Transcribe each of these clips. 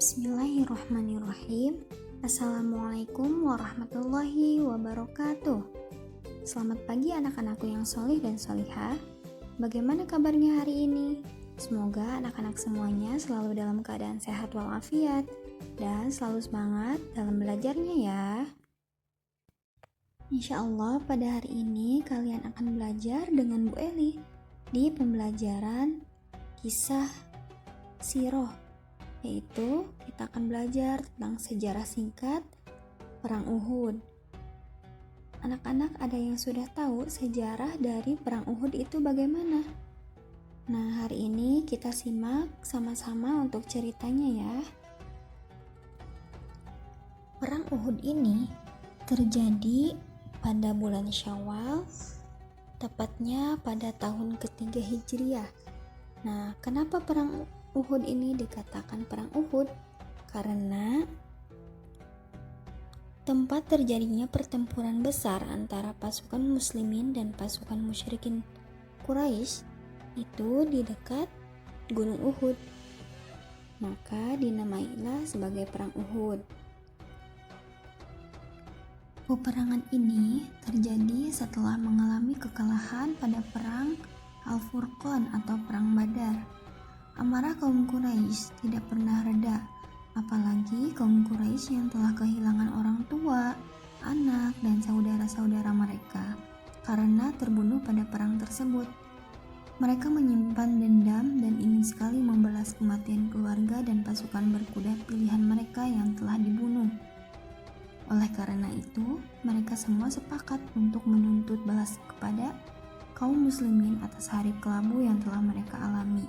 Bismillahirrahmanirrahim. Assalamualaikum warahmatullahi wabarakatuh. Selamat pagi anak-anakku yang solih dan solihah. Bagaimana kabarnya hari ini? Semoga anak-anak semuanya selalu dalam keadaan sehat walafiat dan selalu semangat dalam belajarnya ya. Insya Allah pada hari ini kalian akan belajar dengan Bu Eli di pembelajaran kisah Sirah, yaitu kita akan belajar tentang sejarah singkat Perang Uhud. Anak-anak ada yang sudah tahu sejarah dari Perang Uhud itu bagaimana? Nah, hari ini kita simak sama-sama untuk ceritanya ya. Perang Uhud ini terjadi pada bulan Syawal, tepatnya pada tahun ketiga Hijriah. Nah, kenapa Perang Uhud ini dikatakan Perang Uhud? Karena tempat terjadinya pertempuran besar antara pasukan muslimin dan pasukan musyrikin Quraisy itu di dekat Gunung Uhud. Maka dinamailah sebagai Perang Uhud. Peperangan ini terjadi setelah mengalami kekalahan pada Perang Al-Furqan atau Perang Badar. Amarah kaum Quraisy tidak pernah reda, apalagi kaum Quraisy yang telah kehilangan orang tua, anak, dan saudara-saudara mereka karena terbunuh pada perang tersebut. Mereka menyimpan dendam dan ingin sekali membalas kematian keluarga dan pasukan berkuda pilihan mereka yang telah dibunuh. Oleh karena itu, mereka semua sepakat untuk menuntut balas kepada kaum muslimin atas hari kelabu yang telah mereka alami.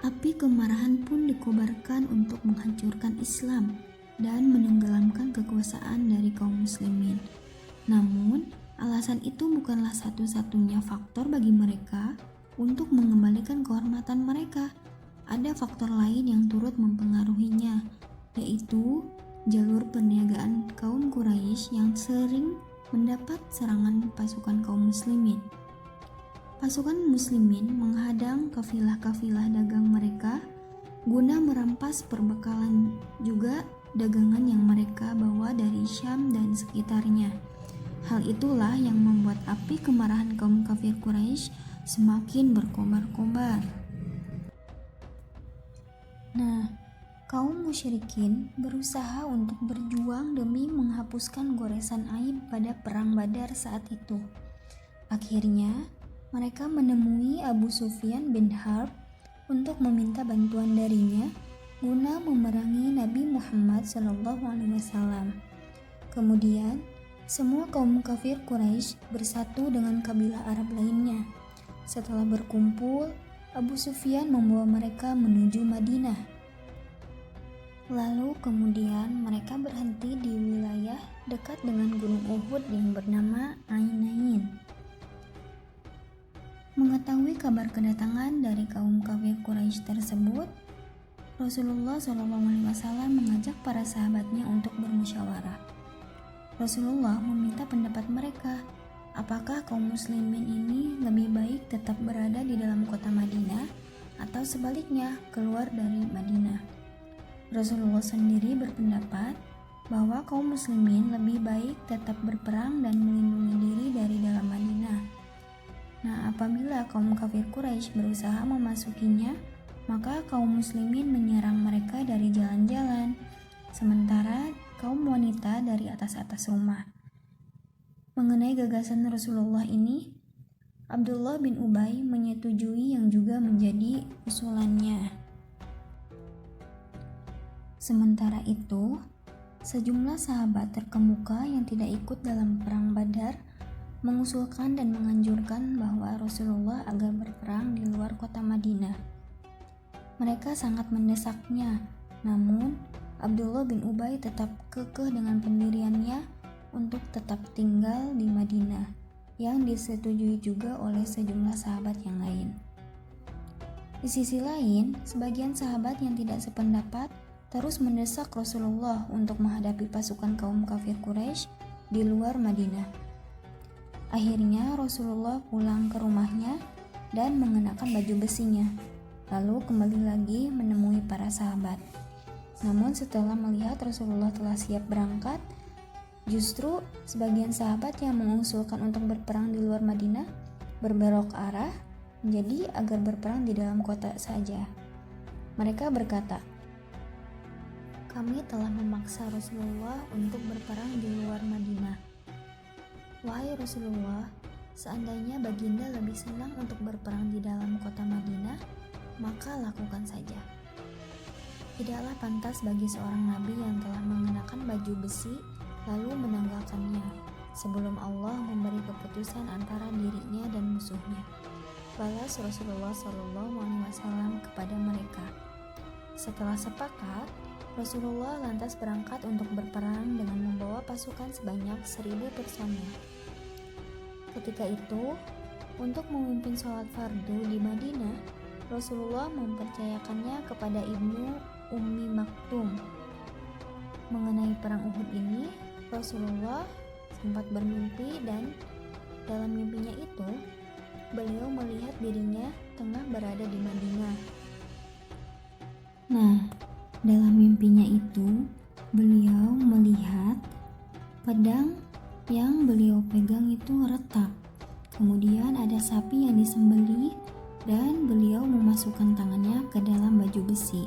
Api kemarahan pun dikobarkan untuk menghancurkan Islam dan menenggelamkan kekuasaan dari kaum muslimin. Namun, alasan itu bukanlah satu-satunya faktor bagi mereka untuk mengembalikan kehormatan mereka. Ada faktor lain yang turut mempengaruhinya, yaitu jalur perniagaan kaum Quraisy yang sering mendapat serangan pasukan kaum muslimin. Pasukan muslimin menghadang kafilah-kafilah dagang mereka guna merampas perbekalan juga dagangan yang mereka bawa dari Syam dan sekitarnya. Hal itulah yang membuat api kemarahan kaum kafir Quraisy semakin berkobar-kobar. Nah, kaum musyrikin berusaha untuk berjuang demi menghapuskan goresan aib pada Perang Badar saat itu. Akhirnya, mereka menemui Abu Sufyan bin Harb untuk meminta bantuan darinya guna memerangi Nabi Muhammad SAW. Kemudian, semua kaum kafir Quraisy bersatu dengan kabilah Arab lainnya. Setelah berkumpul, Abu Sufyan membawa mereka menuju Madinah. Lalu kemudian mereka berhenti di wilayah dekat dengan Gunung Uhud yang bernama Ain. Mengetahui kabar kedatangan dari kaum kafir Quraisy tersebut, Rasulullah SAW mengajak para sahabatnya untuk bermusyawarah. Rasulullah meminta pendapat mereka, apakah kaum muslimin ini lebih baik tetap berada di dalam kota Madinah atau sebaliknya keluar dari Madinah. Rasulullah sendiri berpendapat bahwa kaum muslimin lebih baik tetap berperang dan melindungi diri dari dalam Madinah. Nah, apabila kaum kafir Quraisy berusaha memasukinya, maka kaum muslimin menyerang mereka dari jalan-jalan, sementara kaum wanita dari atas-atas rumah. Mengenai gagasan Rasulullah ini, Abdullah bin Ubay menyetujui yang juga menjadi usulannya. Sementara itu, sejumlah sahabat terkemuka yang tidak ikut dalam Perang Badar mengusulkan dan menganjurkan bahwa Rasulullah agar berperang di luar kota Madinah. Mereka sangat mendesaknya, namun Abdullah bin Ubay tetap kekeh dengan pendiriannya untuk tetap tinggal di Madinah, yang disetujui juga oleh sejumlah sahabat yang lain. Di sisi lain, sebagian sahabat yang tidak sependapat terus mendesak Rasulullah untuk menghadapi pasukan kaum kafir Quraisy di luar Madinah. Akhirnya Rasulullah pulang ke rumahnya dan mengenakan baju besinya. lalu kembali lagi menemui para sahabat. Namun setelah melihat Rasulullah telah siap berangkat, justru sebagian sahabat yang mengusulkan untuk berperang di luar Madinah berbelok arah menjadi agar berperang di dalam kota saja. Mereka berkata, "Kami telah memaksa Rasulullah untuk berperang di luar Madinah. Wahai Rasulullah, seandainya baginda lebih senang untuk berperang di dalam kota Madinah, maka lakukan saja. Tidaklah pantas bagi seorang nabi yang telah mengenakan baju besi lalu menanggalkannya sebelum Allah memberi keputusan antara dirinya dan musuhnya." Balas Rasulullah SAW kepada mereka. Setelah sepakat, Rasulullah lantas berangkat untuk berperang dengan membawa pasukan sebanyak 1.000 personel. Ketika itu, untuk memimpin sholat fardu di Madinah, Rasulullah mempercayakannya kepada Ibnu Ummi Maktum. Mengenai perang Uhud ini, Rasulullah sempat bermimpi dan dalam mimpinya itu, beliau melihat dirinya tengah berada di Madinah. Nah, dalam mimpinya itu, beliau melihat pedang yang beliau pegang itu retak. Kemudian ada sapi yang disembelih dan beliau memasukkan tangannya ke dalam baju besi.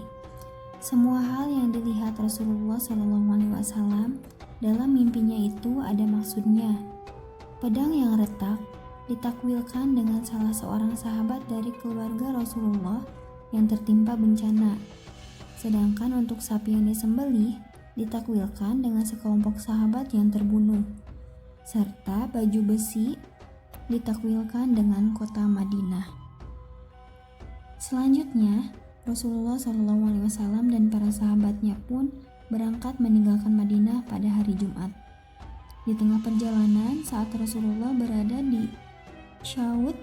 Semua hal yang dilihat Rasulullah SAW dalam mimpinya itu ada maksudnya. Pedang yang retak ditakwilkan dengan salah seorang sahabat dari keluarga Rasulullah yang tertimpa bencana. Sedangkan untuk sapi yang disembelih ditakwilkan dengan sekelompok sahabat yang terbunuh. Serta baju besi ditakwilkan dengan kota Madinah. Selanjutnya, Rasulullah SAW dan para sahabatnya pun berangkat meninggalkan Madinah pada hari Jumat. Di tengah perjalanan, saat Rasulullah berada di Syaud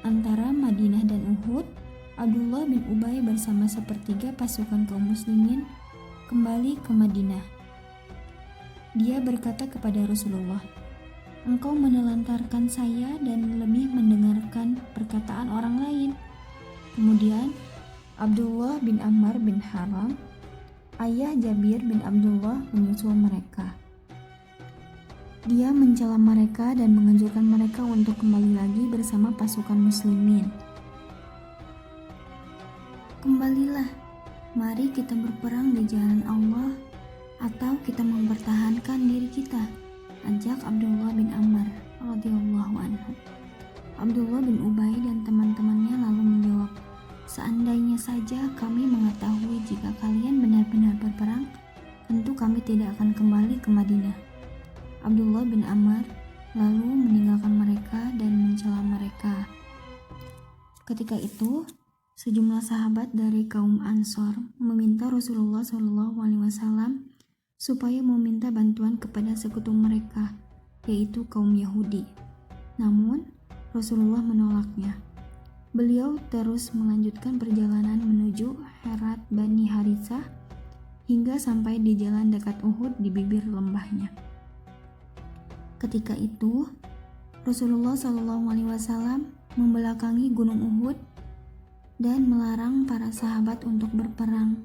antara Madinah dan Uhud, Abdullah bin Ubay bersama sepertiga pasukan kaum muslimin kembali ke Madinah. Dia berkata kepada Rasulullah, "Engkau menelantarkan saya dan lebih mendengarkan perkataan orang lain." Kemudian Abdullah bin Ammar bin Haram, ayah Jabir bin Abdullah, menyusul mereka. Dia mencela mereka dan menganjurkan mereka untuk kembali lagi bersama pasukan muslimin. "Kembalilah, mari kita berperang di jalan Allah atau kita mempertahankan diri kita," ajak Abdullah bin Ammar radhiyallahu anhu. Abdullah bin Ubay dan teman-temannya lalu menjawab, "Seandainya saja kami mengetahui jika kalian benar-benar berperang, tentu kami tidak akan kembali ke Madinah." Abdullah bin Ammar lalu meninggalkan mereka dan mencela mereka. Ketika itu, sejumlah sahabat dari kaum Ansor meminta Rasulullah SAW supaya meminta bantuan kepada sekutu mereka, yaitu kaum Yahudi. Namun, Rasulullah menolaknya. Beliau terus melanjutkan perjalanan menuju Herat Bani Haritsah hingga sampai di jalan dekat Uhud di bibir lembahnya. Ketika itu, Rasulullah SAW membelakangi gunung Uhud dan melarang para sahabat untuk berperang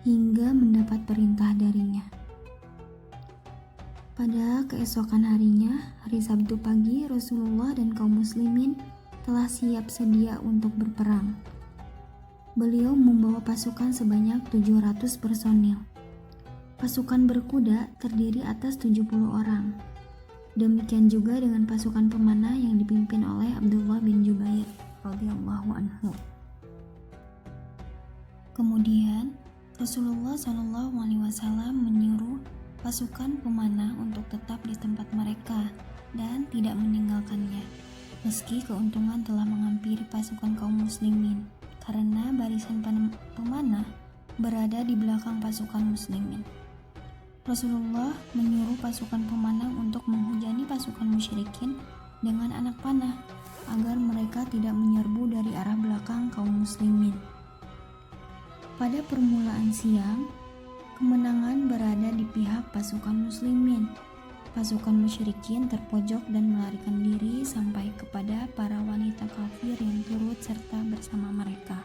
hingga mendapat perintah darinya. Pada keesokan harinya, hari Sabtu pagi, Rasulullah dan kaum muslimin telah siap sedia untuk berperang. Beliau membawa pasukan sebanyak 700 personil. Pasukan berkuda terdiri atas 70 orang. Demikian juga dengan pasukan pemanah yang dipimpin oleh Abdullah bin Jubair radhiyallahu anhu. Kemudian Rasulullah SAW menyuruh pasukan pemanah untuk tetap di tempat mereka dan tidak meninggalkannya, meski keuntungan telah menghampiri pasukan kaum muslimin, karena barisan pemanah berada di belakang pasukan muslimin. Rasulullah menyuruh pasukan pemanah untuk menghujani pasukan musyrikin dengan anak panah agar mereka tidak menyerbu dari arah belakang kaum muslimin. Pada permulaan siang, kemenangan berada di pihak pasukan muslimin. Pasukan musyrikin terpojok dan melarikan diri sampai kepada para wanita kafir yang turut serta bersama mereka.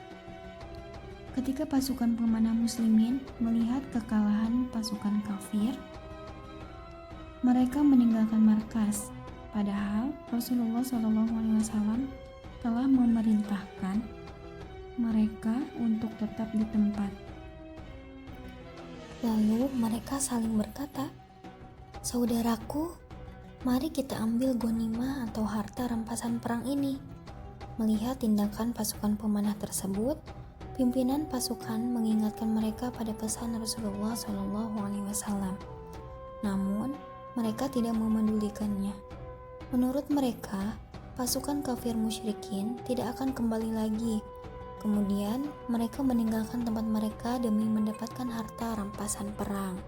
Ketika pasukan pemanah muslimin melihat kekalahan pasukan kafir, mereka meninggalkan markas. Padahal Rasulullah SAW telah memerintahkan mereka untuk tetap di tempat. Lalu mereka saling berkata, "Saudaraku, mari kita ambil ghanimah atau harta rampasan perang ini." Melihat tindakan pasukan pemanah tersebut, pimpinan pasukan mengingatkan mereka pada pesan Rasulullah SAW. Namun, mereka tidak memedulikannya. Menurut mereka, pasukan kafir musyrikin tidak akan kembali lagi. Kemudian, mereka meninggalkan tempat mereka demi mendapatkan harta rampasan perang.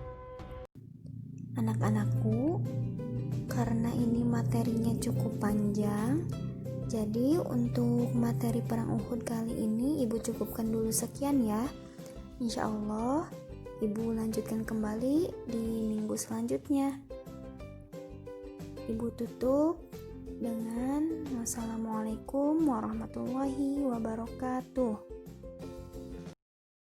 Anak-anakku, karena ini materinya cukup panjang, jadi untuk materi perang Uhud kali ini Ibu cukupkan dulu sekian ya. Insya Allah Ibu lanjutkan kembali di minggu selanjutnya. Ibu tutup dengan wassalamualaikum warahmatullahi wabarakatuh.